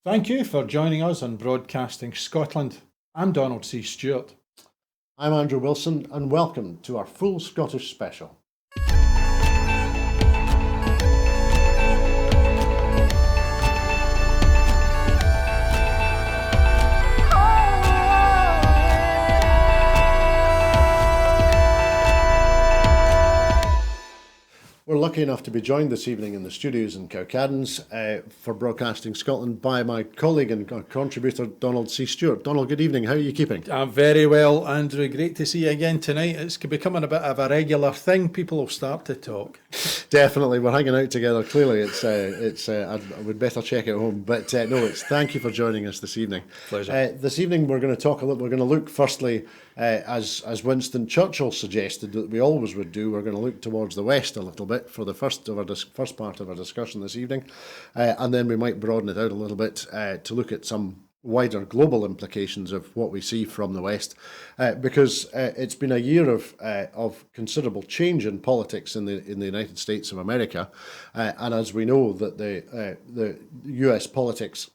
Thank you for joining us on Broadcasting Scotland. I'm Donald C. Stewart. I'm Andrew Wilson, and welcome to our full Scottish special. We're lucky enough to be joined this evening in the studios in Cowcaddens for Broadcasting Scotland by my colleague and contributor Donald C. Stewart. Donald, good evening. How are you keeping? I'm very well, Andrew. Great to see you again tonight. It's becoming a bit of a regular thing. People will start to talk. Definitely, we're hanging out together. Clearly, I would better check at home. But thank you for joining us this evening. Pleasure. This evening, we're going to talk a little. We're going to look firstly, as Winston Churchill suggested that we always would do. We're going to look towards the west a little bit for the first part of our discussion this evening, and then we might broaden it out a little bit to look at some wider global implications of what we see from the West, because it's been a year of considerable change in politics in the United States of America, and as we know that the US politics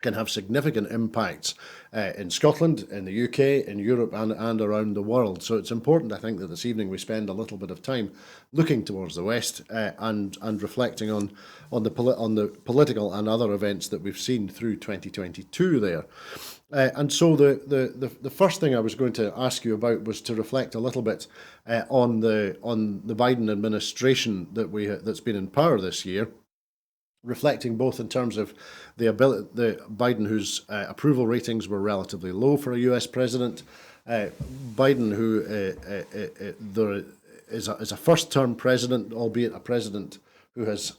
can have significant impacts in Scotland, in the UK, in Europe, and around the world. So it's important, I think, that this evening we spend a little bit of time looking towards the West and reflecting on the political and other events that we've seen through 2022 there. And so the first thing I was going to ask you about was to reflect a little bit on the Biden administration that's been in power this year, reflecting both in terms of the Biden, whose approval ratings were relatively low for a US president, Biden, who is a first-term president, albeit a president who has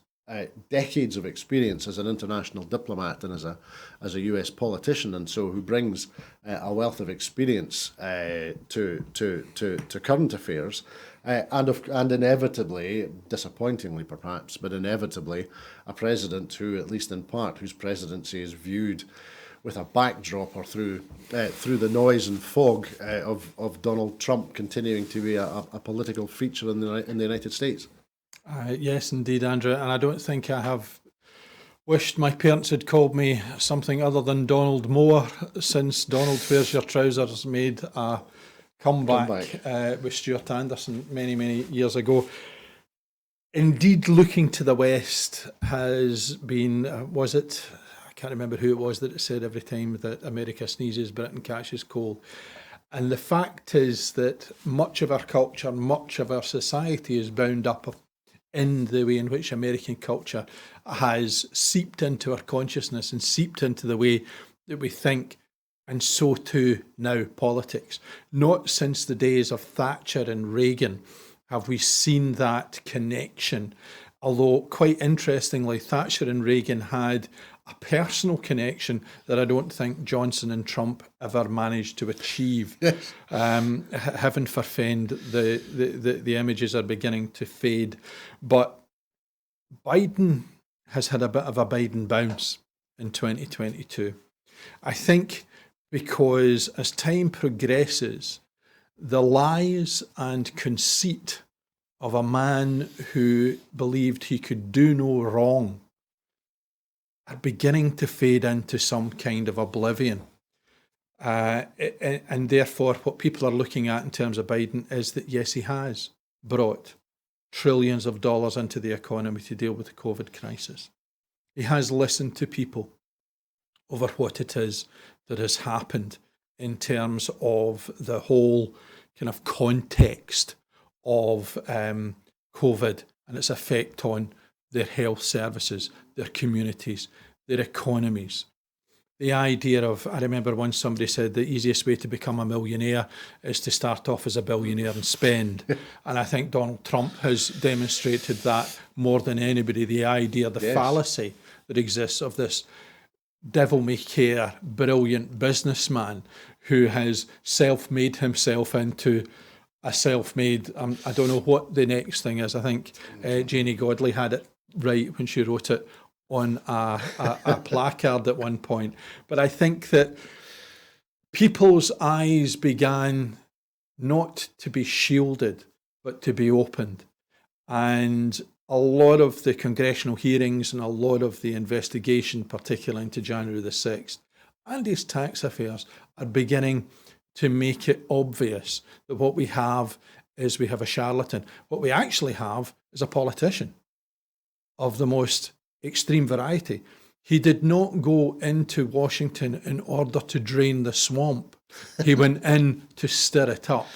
decades of experience as an international diplomat and as a US politician, and so who brings a wealth of experience to current affairs. And inevitably, disappointingly perhaps, but inevitably, a president who, at least in part, whose presidency is viewed with a backdrop or through the noise and fog of Donald Trump continuing to be a political feature in the United States. Yes, indeed, Andrew. And I don't think I have wished my parents had called me something other than Donald more since Donald Where's Your Trousers made a comeback. With Stuart Anderson many years ago. Indeed, looking to the West has been, I can't remember who it was that it said every time that America sneezes, Britain catches cold. And the fact is that much of our culture, much of our society is bound up in the way in which American culture has seeped into our consciousness and seeped into the way that we think. And so too now politics. Not since the days of Thatcher and Reagan have we seen that connection. Although, quite interestingly, Thatcher and Reagan had a personal connection that I don't think Johnson and Trump ever managed to achieve. Yes. Heaven forfend, the images are beginning to fade. But Biden has had a bit of a Biden bounce in 2022. I think because as time progresses, the lies and conceit of a man who believed he could do no wrong are beginning to fade into some kind of oblivion. And therefore, what people are looking at in terms of Biden is that, yes, he has brought trillions of dollars into the economy to deal with the COVID crisis. He has listened to people over what it is that has happened in terms of the whole kind of context of COVID and its effect on their health services, their communities, their economies. The idea of, I remember once somebody said the easiest way to become a millionaire is to start off as a billionaire and spend. And I think Donald Trump has demonstrated that more than anybody, the idea, the fallacy that exists of this devil-may-care, brilliant businessman who has self-made himself into a self-made, I don't know what the next thing is. I think Janie Godley had it right when she wrote it on a placard at one point. But I think that people's eyes began not to be shielded, but to be opened. And a lot of the congressional hearings and a lot of the investigation, particularly into January the 6th, and his tax affairs, are beginning to make it obvious that what we have is we have a charlatan. What we actually have is a politician of the most extreme variety. He did not go into Washington in order to drain the swamp. He went in to stir it up.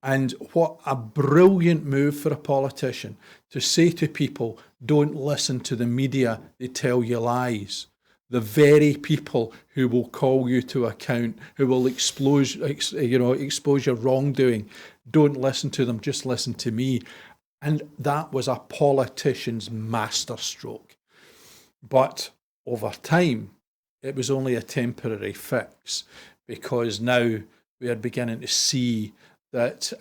And what a brilliant move for a politician to say to people, don't listen to the media, they tell you lies. The very people who will call you to account, who will expose your wrongdoing, don't listen to them, just listen to me. And that was a politician's masterstroke. But over time, it was only a temporary fix, because now we are beginning to see that,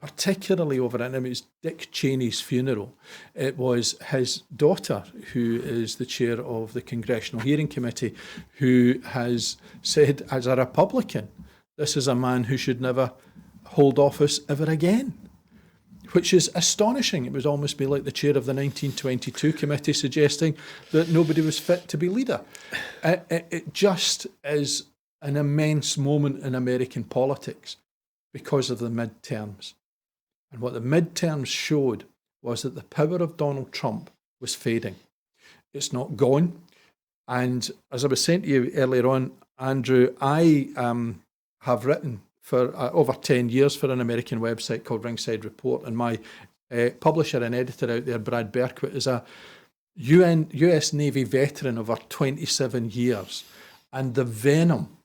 particularly over, and it was Dick Cheney's funeral, it was his daughter, who is the chair of the Congressional Hearing Committee, who has said, as a Republican, this is a man who should never hold office ever again, which is astonishing. It would almost be like the chair of the 1922 committee suggesting that nobody was fit to be leader. It just is an immense moment in American politics because of the midterms. And what the midterms showed was that the power of Donald Trump was fading. It's not gone. And as I was saying to you earlier on, Andrew, I have written for over 10 years for an American website called Ringside Report, and my publisher and editor out there, Brad Berkowitz, is a US Navy veteran over 27 years, and the venom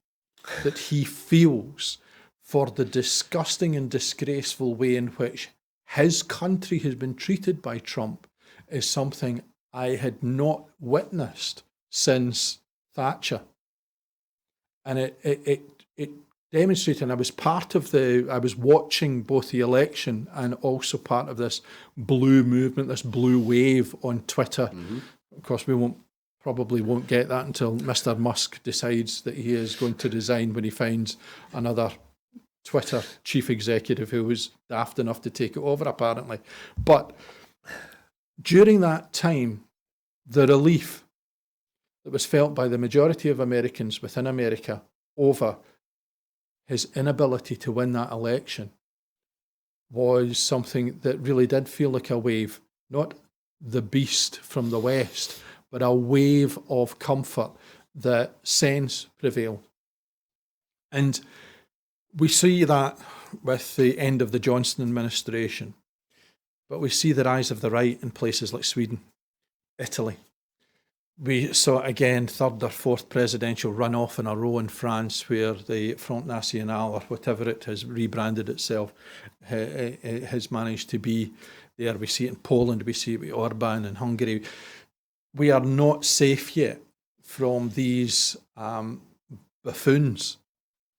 that he feels for the disgusting and disgraceful way in which his country has been treated by Trump is something I had not witnessed since Thatcher. And it demonstrated, and I was watching both the election and also part of this blue movement, this blue wave on Twitter. Mm-hmm. Of course, we probably won't get that until Mr. Musk decides that he is going to resign, when he finds another Twitter chief executive who was daft enough to take it over, apparently. But during that time, the relief that was felt by the majority of Americans within America over his inability to win that election was something that really did feel like a wave, not the beast from the West, but a wave of comfort that sense prevailed. And we see that with the end of the Johnson administration, but we see the rise of the right in places like Sweden, Italy. We saw again third or fourth presidential runoff in a row in France, where the Front National, or whatever it has rebranded itself, has managed to be there. We see it in Poland, we see it with Orban in Hungary. We are not safe yet from these buffoons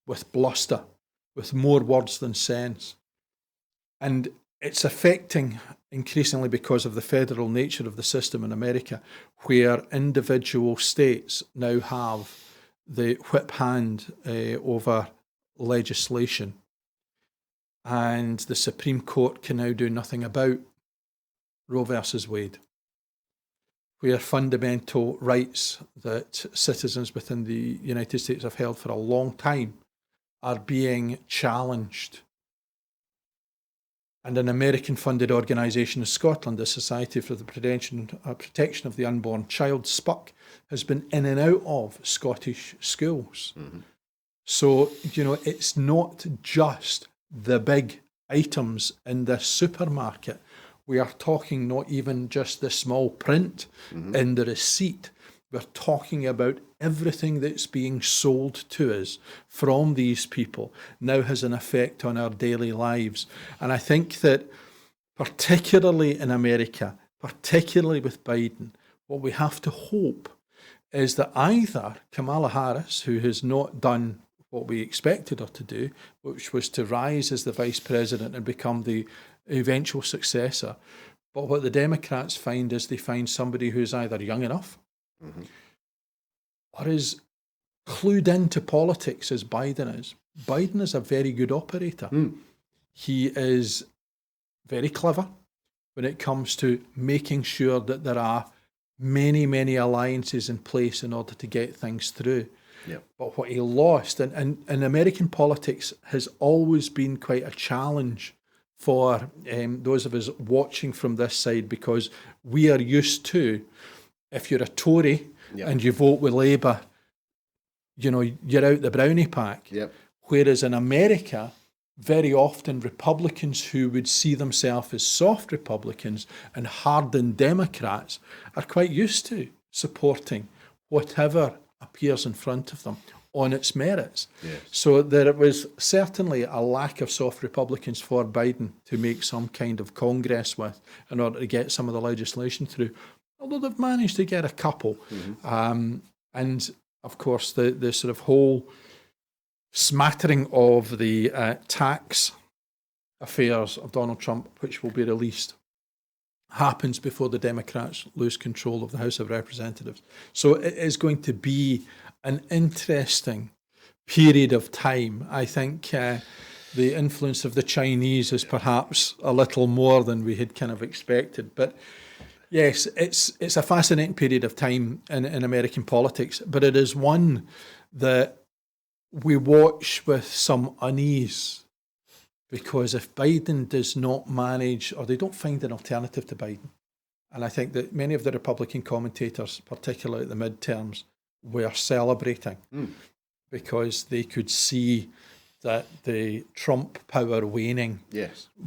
with bluster, with more words than sense. And it's affecting increasingly because of the federal nature of the system in America, where individual states now have the whip hand over legislation, and the Supreme Court can now do nothing about Roe versus Wade, where fundamental rights that citizens within the United States have held for a long time are being challenged. And an American-funded organisation in Scotland, the Society for the Protection of the Unborn Child, SPUC, has been in and out of Scottish schools. Mm-hmm. So, it's not just the big items in the supermarket. We are talking not even just the small print in the receipt. We're talking about everything that's being sold to us from these people now has an effect on our daily lives. And I think that particularly in America, particularly with Biden, what we have to hope is that either Kamala Harris, who has not done what we expected her to do, which was to rise as the vice president and become the eventual successor, but what the Democrats find is they find somebody who's either young enough or is clued into politics as Biden is. Biden is a very good operator. He is very clever, when it comes to making sure that there are many, many alliances in place in order to get things through. Yep. But what he lost, and American politics has always been quite a challenge for those of us watching from this side, because we are used to, if you're a Tory and you vote with Labour, you know, you're out the brownie pack. Yep. Whereas in America, very often Republicans who would see themselves as soft Republicans and hardened Democrats are quite used to supporting whatever appears in front of them on its merits. Yes. So there was certainly a lack of soft Republicans for Biden to make some kind of Congress with in order to get some of the legislation through, although they've managed to get a couple. And of course, the sort of whole smattering of the tax affairs of Donald Trump, which will be released, happens before the Democrats lose control of the House of Representatives. So it is going to be an interesting period of time. I think the influence of the Chinese is perhaps a little more than we had kind of expected. But yes, it's a fascinating period of time in American politics, but it is one that we watch with some unease, because if Biden does not manage, or they don't find an alternative to Biden, and I think that many of the Republican commentators, particularly at the midterms, were celebrating because they could see that the Trump power waning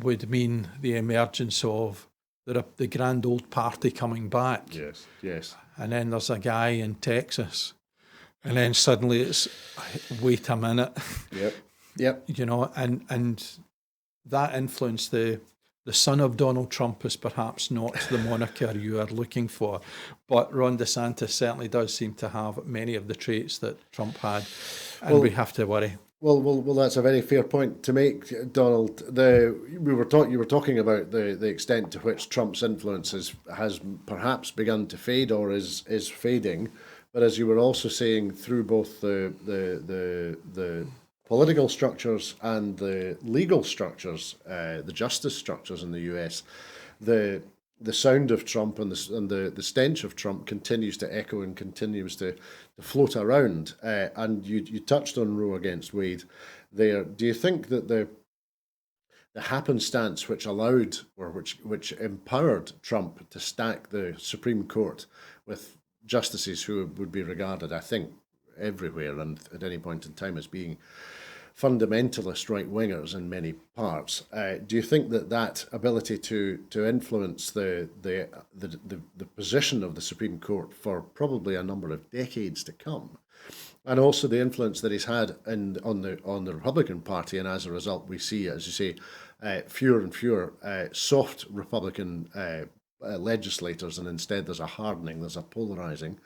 would mean the emergence of the grand old party coming back. Yes. And then there's a guy in Texas, and then suddenly it's, wait a minute. Yep. You know, and that influence, the son of Donald Trump is perhaps not the moniker you are looking for, but Ron DeSantis certainly does seem to have many of the traits that Trump had, and we have to worry. Well, that's a very fair point to make, Donald. You were talking about the extent to which Trump's influence has perhaps begun to fade or is fading, but as you were also saying, through both the political structures and the legal structures, the justice structures in the US, the sound of Trump and the stench of Trump continues to echo and continues to float around. And you touched on Roe against Wade there. Do you think that the happenstance which allowed, or which empowered Trump to stack the Supreme Court with justices who would be regarded, I think, everywhere and at any point in time as being fundamentalist right-wingers in many parts, do you think that ability to influence the position of the Supreme Court for probably a number of decades to come, and also the influence that he's had on the Republican Party, and as a result we see, as you say, fewer and fewer soft Republican legislators, and instead there's a hardening, there's a polarizing.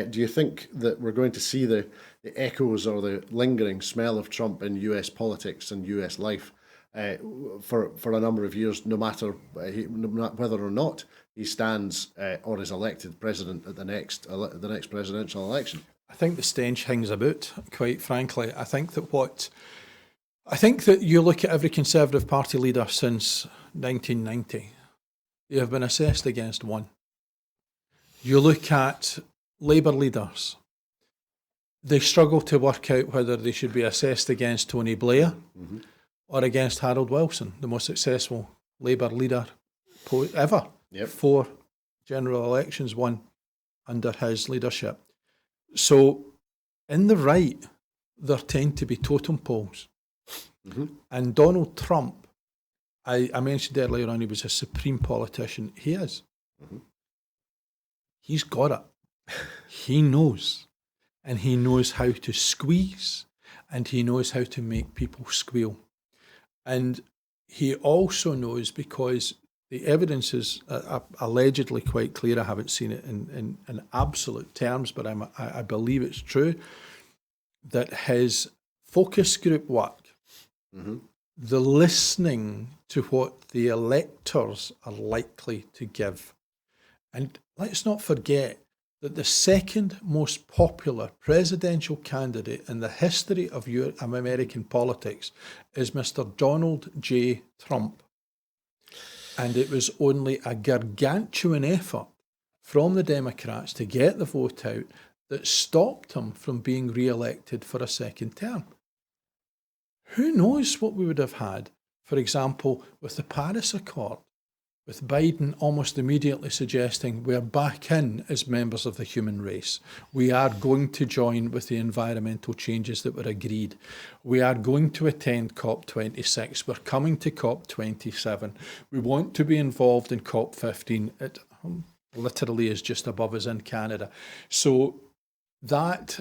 Do you think that we're going to see the echoes or the lingering smell of Trump in US politics and US life for a number of years, no matter whether or not he stands or is elected president at the next presidential election? I think the stench hangs about, quite frankly. I think that you look at every Conservative Party leader since 1990, they have been assessed against one. You look at Labour leaders, they struggle to work out whether they should be assessed against Tony Blair or against Harold Wilson, the most successful Labour leader ever. 4 general elections won under his leadership. So in the right, there tend to be totem poles. And Donald Trump, I mentioned earlier on, he was a supreme politician. He is. He's got it. He knows. And he knows how to squeeze, and he knows how to make people squeal. And he also knows, because the evidence is allegedly quite clear, I haven't seen it in absolute terms, but I believe it's true, that his focus group work, the listening to what the electors are likely to give. And let's not forget that the second most popular presidential candidate in the history of American politics is Mr. Donald J. Trump. And it was only a gargantuan effort from the Democrats to get the vote out that stopped him from being re-elected for a second term. Who knows what we would have had, for example, with the Paris Accord, with Biden almost immediately suggesting we're back in as members of the human race. We are going to join with the environmental changes that were agreed. We are going to attend COP26. We're coming to COP27. We want to be involved in COP15. It literally is just above us in Canada. So that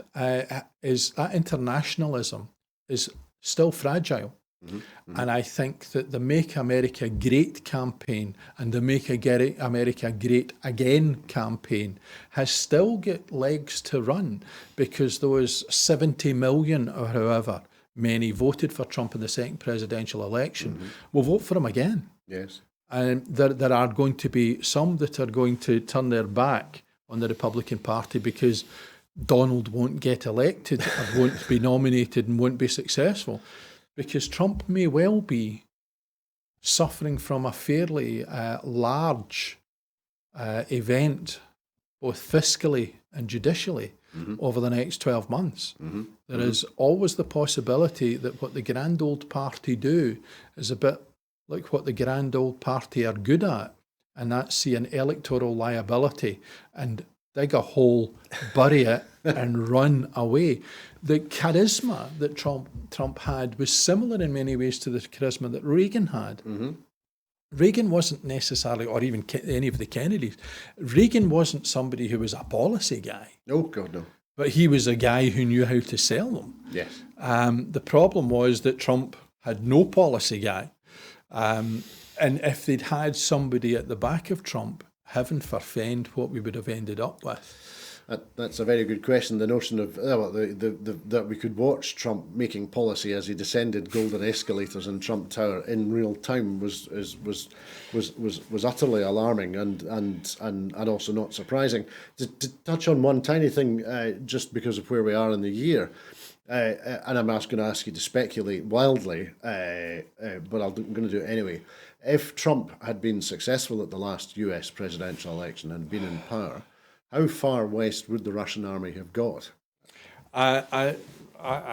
internationalism is still fragile. Mm-hmm. Mm-hmm. And I think that the Make America Great campaign and the Make America Great Again campaign has still got legs to run, because those 70 million or however many voted for Trump in the second presidential election will vote for him again. Yes. And there are going to be some that are going to turn their back on the Republican Party because Donald won't get elected or won't be nominated and won't be successful. Because Trump may well be suffering from a fairly large event, both fiscally and judicially, over the next 12 months. There is always the possibility that what the grand old party do is a bit like what the grand old party are good at, and that's see an electoral liability and dig a hole, bury it, and run away. The charisma that Trump had was similar in many ways to the charisma that Reagan had. Reagan wasn't necessarily, or even any of the Kennedys, Reagan wasn't somebody who was a policy guy. Oh, God, no. But he was a guy who knew how to sell them. Yes. The problem was that Trump had no policy guy. And if they'd had somebody at the back of Trump, heaven forfend what we would have ended up with. That's a very good question. The notion of that we could watch Trump making policy as he descended golden escalators in Trump Tower in real time was utterly alarming and also not surprising. To touch on one tiny thing, just because of where we are in the year, and I'm going to ask you to speculate wildly, but I'm going to do it anyway. If Trump had been successful at the last US presidential election and been in power, how far west would the Russian army have got? I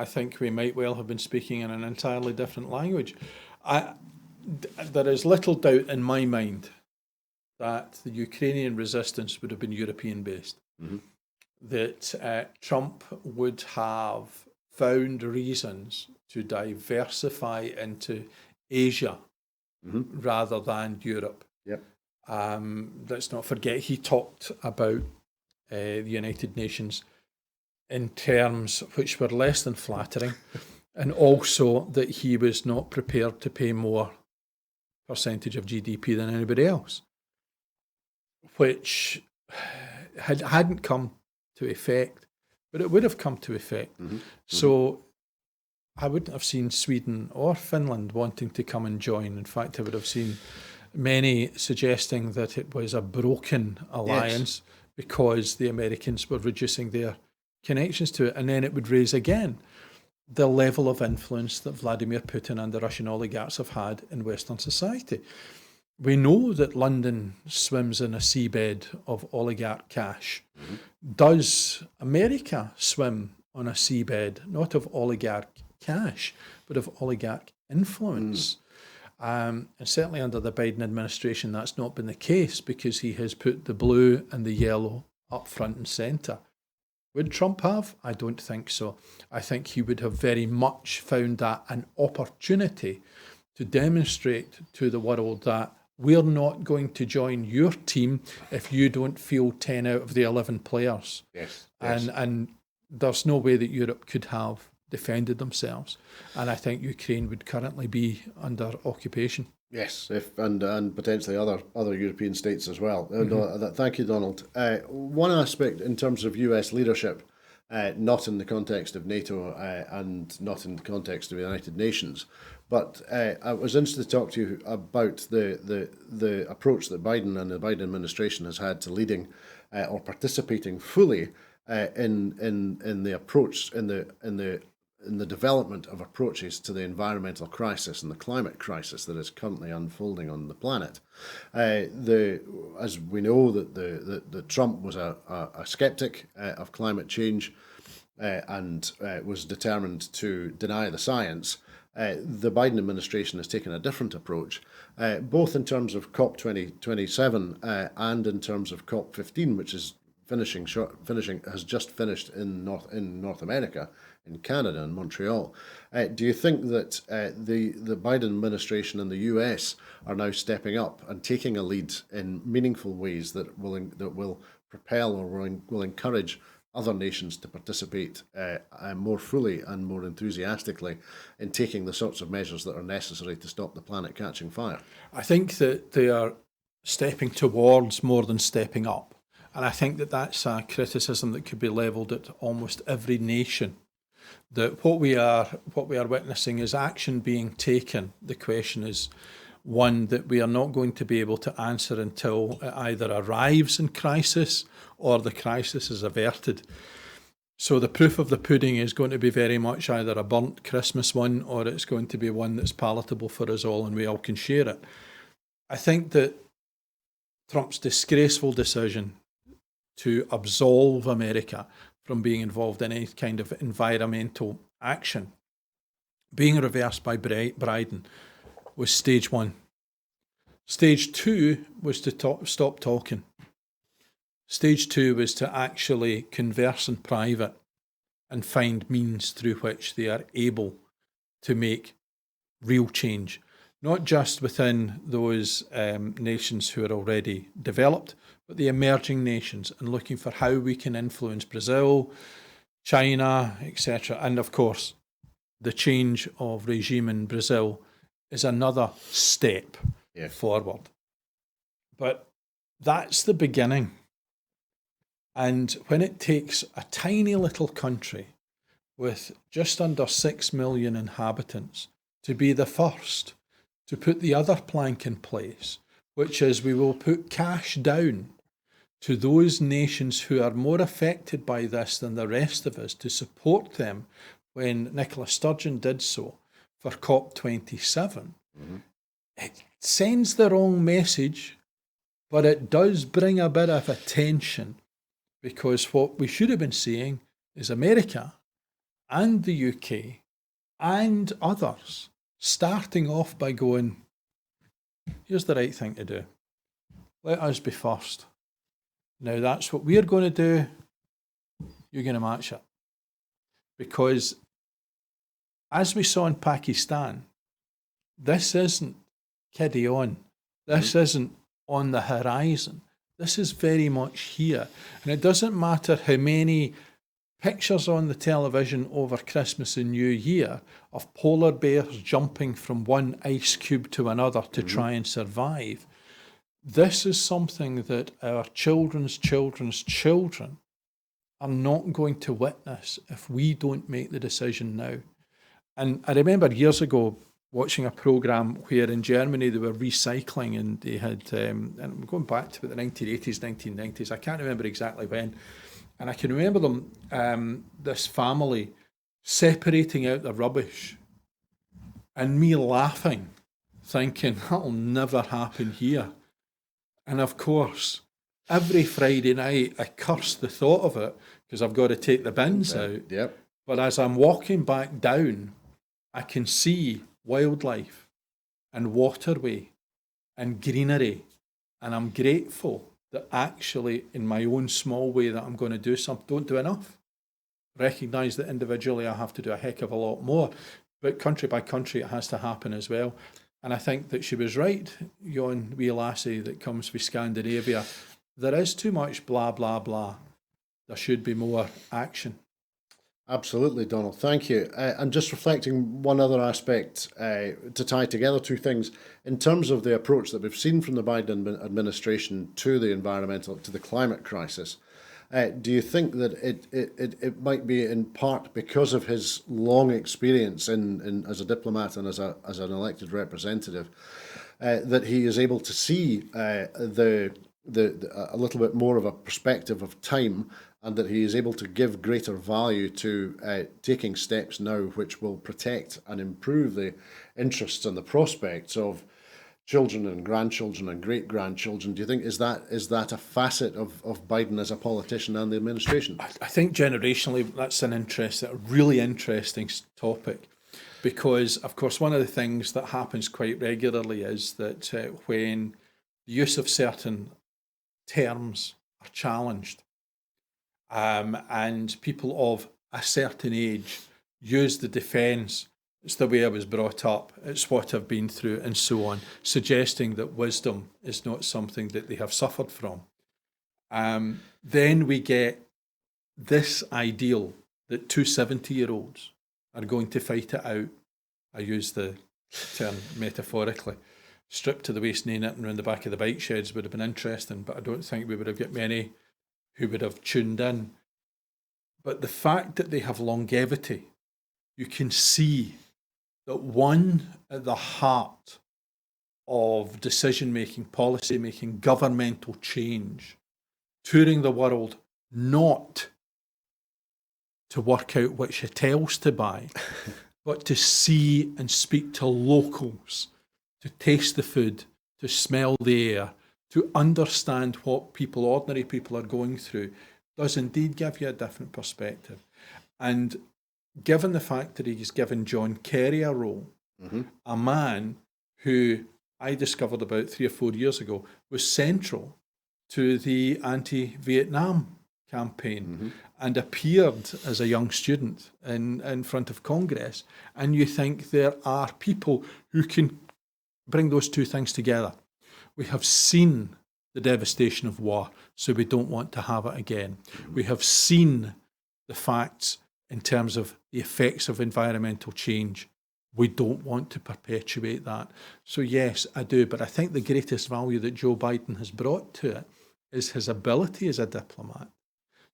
think we might well have been speaking in an entirely different language. There is little doubt in my mind that the Ukrainian resistance would have been European-based. That Trump would have found reasons to diversify into Asia rather than Europe. Yep. Let's not forget he talked about the United Nations in terms which were less than flattering, and also that he was not prepared to pay more percentage of GDP than anybody else, which hadn't come to effect, but it would have come to effect. So I wouldn't have seen Sweden or Finland wanting to come and join. In fact, I would have seen many suggesting that it was a broken alliance because the Americans were reducing their connections to it. And then it would raise again the level of influence that Vladimir Putin and the Russian oligarchs have had in Western society. We know that London swims in a seabed of oligarch cash. Does America swim on a seabed, not of oligarch cash, but of oligarch influence? And certainly under the Biden administration, that's not been the case, because he has put the blue and the yellow up front and centre. Would Trump have? I don't think so. I think he would have very much found that an opportunity to demonstrate to the world that we're not going to join your team if you don't field 10 out of the 11 players. Yes. And there's no way that Europe could have defended themselves. And I think Ukraine would currently be under occupation. Yes, and potentially other European states as well. Thank you, Donald. One aspect in terms of US leadership, not in the context of NATO and not in the context of the United Nations, but I was interested to talk to you about the approach that Biden and the Biden administration has had to leading or participating fully in the approach in the in the development of approaches to the environmental crisis and the climate crisis that is currently unfolding on the planet. As we know, that Trump was a skeptic of climate change and was determined to deny the science. The Biden administration has taken a different approach, both in terms of COP27 and in terms of COP15, which is has just finished in North America, in Canada, in Montreal. Do you think that the Biden administration and the US are now stepping up and taking a lead in meaningful ways that will propel or will encourage other nations to participate more fully and more enthusiastically in taking the sorts of measures that are necessary to stop the planet catching fire? I think that they are stepping towards more than stepping up. And I think that that's a criticism that could be levelled at almost every nation. That what we are witnessing is action being taken. The question is one that we are not going to be able to answer until it either arrives in crisis or the crisis is averted. So the proof of the pudding is going to be very much either a burnt Christmas one, or it's going to be one that's palatable for us all and we all can share it. I think that Trump's disgraceful decision to absolve America from being involved in any kind of environmental action being reversed by Biden was stage one. Stage two was to stop talking. Stage two was to actually converse in private and find means through which they are able to make real change, not just within those nations who are already developed, but the emerging nations, and looking for how we can influence Brazil, China, etc. And of course, the change of regime in Brazil is another step forward. But that's the beginning. And when it takes a tiny little country with just under 6 million inhabitants to be the first to put the other plank in place, which is we will put cash down to those nations who are more affected by this than the rest of us, to support them when Nicola Sturgeon did so for COP27. It sends the wrong message, but it does bring a bit of attention, because what we should have been seeing is America and the UK and others starting off by going, here's the right thing to do. Let us be first. Now that's what we're going to do. You're going to match it. Because as we saw in Pakistan, this isn't kiddie on. This isn't on the horizon. This is very much here. And it doesn't matter how many pictures on the television over Christmas and New Year of polar bears jumping from one ice cube to another to try and survive. This is something that our children's children's children are not going to witness if we don't make the decision now. And I remember years ago watching a programme where in Germany they were recycling, and they had, and I'm going back to the 1980s, 1990s, I can't remember exactly when, and I can remember them, this family separating out the rubbish and me laughing, thinking that'll never happen here. And of course, every Friday night I curse the thought of it because I've got to take the bins out. Yep. But as I'm walking back down, I can see wildlife and waterway and greenery. And I'm grateful that actually in my own small way that I'm going to do something. Don't do enough. Recognise that individually I have to do a heck of a lot more. But country by country it has to happen as well. And I think that she was right, yon wee lassie that comes from Scandinavia. There is too much blah, blah, blah. There should be more action. Absolutely, Donald. Thank you. And just reflecting one other aspect to tie together two things. In terms of the approach that we've seen from the Biden administration to the climate crisis, do you think that it might be in part because of his long experience in as a diplomat and as an elected representative that he is able to see a little bit more of a perspective of time and that he is able to give greater value to taking steps now which will protect and improve the interests and the prospects of children and grandchildren and great-grandchildren. Do you think is that a facet of Biden as a politician and the administration? I think generationally that's a really interesting topic, because, of course, one of the things that happens quite regularly is that when the use of certain terms are challenged, and people of a certain age use the defence, it's the way I was brought up, it's what I've been through, and so on, suggesting that wisdom is not something that they have suffered from. Then we get this ideal that two 70-year-olds are going to fight it out. I use the term metaphorically. Stripped to the waist, nail it, and around the back of the bike sheds would have been interesting, but I don't think we would have got many who would have tuned in. But the fact that they have longevity, you can see that one at the heart of decision-making, policy-making, governmental change, touring the world not to work out which hotels to buy, but to see and speak to locals, to taste the food, to smell the air, to understand what ordinary people are going through, does indeed give you a different perspective. And given the fact that he's given John Kerry a role, a man who I discovered about 3 or 4 years ago was central to the anti-Vietnam campaign and appeared as a young student in front of Congress, and you think there are people who can bring those two things together. We have seen the devastation of war, so we don't want to have it again. We have seen the facts in terms of the effects of environmental change. We don't want to perpetuate that. So yes, I do, but I think the greatest value that Joe Biden has brought to it is his ability as a diplomat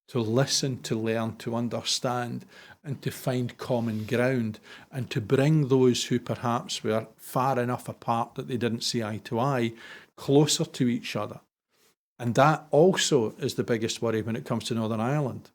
to listen, to learn, to understand, and to find common ground, and to bring those who perhaps were far enough apart that they didn't see eye to eye closer to each other. And that also is the biggest worry when it comes to Northern Ireland,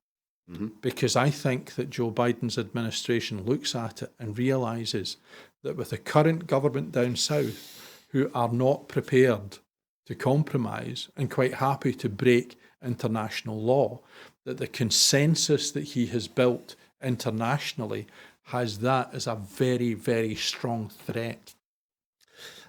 because I think that Joe Biden's administration looks at it and realises that with the current government down south, who are not prepared to compromise and quite happy to break international law, that the consensus that he has built internationally has that as a very, very strong threat.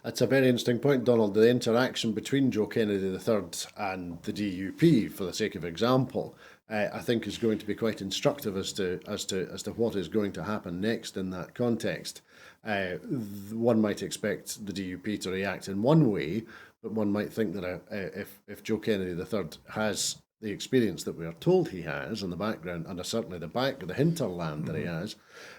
That's a very interesting point, Donald. The interaction between Joe Kennedy III and the DUP, for the sake of example, I think is going to be quite instructive as to what is going to happen next in that context. One might expect the DUP to react in one way, but one might think that if Joe Kennedy III has the experience that we are told he has in the background, and certainly the hinterland that he has,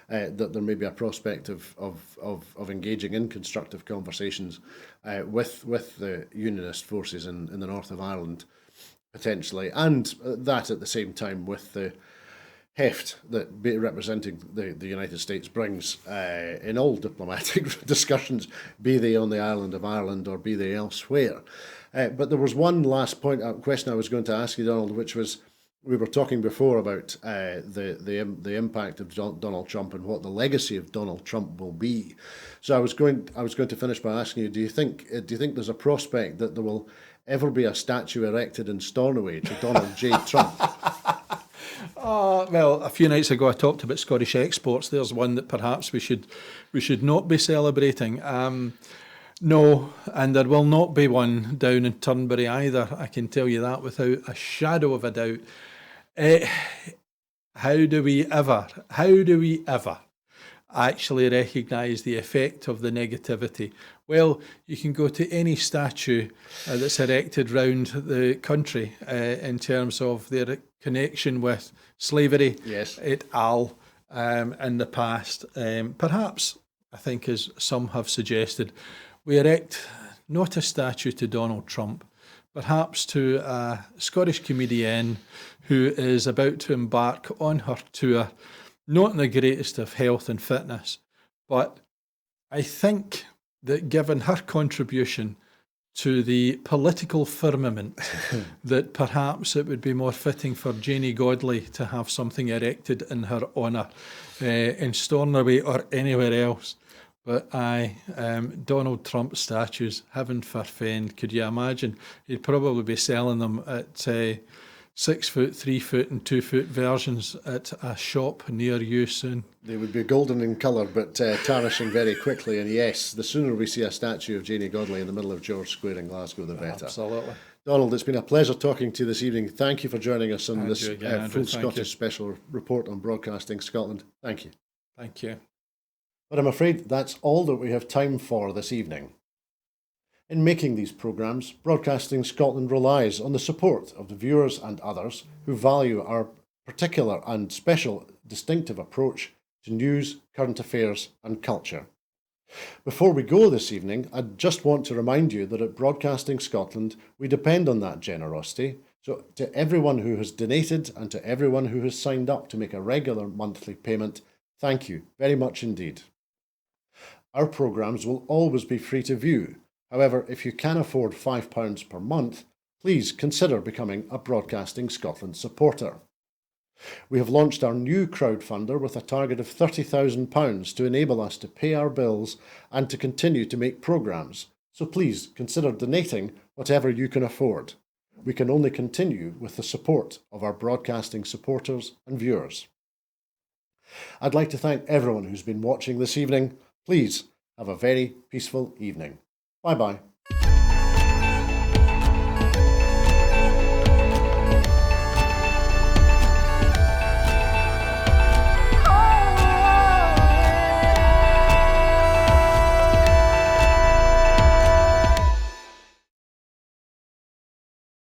that there may be a prospect of engaging in constructive conversations with the Unionist forces in the north of Ireland, potentially, and that at the same time with the heft that representing the United States brings in all diplomatic discussions, be they on the island of Ireland or be they elsewhere. But there was one last question I was going to ask you, Donald, which was, we were talking before about the impact of Donald Trump and what the legacy of Donald Trump will be. So I was going to finish by asking you, do you think there's a prospect that there will ever be a statue erected in Stornoway to Donald J. Trump? Well, a few nights ago I talked about Scottish exports. There's one that perhaps we should not be celebrating. No, and there will not be one down in Turnberry either. I can tell you that without a shadow of a doubt. How do we ever actually recognise the effect of the negativity? Well, you can go to any statue that's erected round the country in terms of their connection with slavery, yes, et al. In the past. Perhaps, I think, as some have suggested, we erect not a statue to Donald Trump, perhaps to a Scottish comedienne who is about to embark on her tour, not in the greatest of health and fitness, but I think that given her contribution to the political firmament that perhaps it would be more fitting for Janie Godley to have something erected in her honour in Stornoway or anywhere else. But Donald Trump statues, heaven forfend, could you imagine? He'd probably be selling them at 6 foot, 3 foot and 2 foot versions at a shop near you soon. They would be golden in colour but tarnishing very quickly, and yes, the sooner we see a statue of Janie Godley in the middle of George Square in Glasgow, the better. Absolutely. Donald, it's been a pleasure talking to you this evening. Thank you for joining us on this again, full Scottish special report on Broadcasting Scotland. Thank you. Thank you. But I'm afraid that's all that we have time for this evening. In making these programmes, Broadcasting Scotland relies on the support of the viewers and others who value our particular and special distinctive approach to news, current affairs and culture. Before we go this evening, I just want to remind you that at Broadcasting Scotland, we depend on that generosity. So to everyone who has donated and to everyone who has signed up to make a regular monthly payment, thank you very much indeed. Our programmes will always be free to view. However, if you can afford £5 per month, please consider becoming a Broadcasting Scotland supporter. We have launched our new crowdfunder with a target of £30,000 to enable us to pay our bills and to continue to make programmes. So please consider donating whatever you can afford. We can only continue with the support of our broadcasting supporters and viewers. I'd like to thank everyone who's been watching this evening. Please have a very peaceful evening. Bye-bye.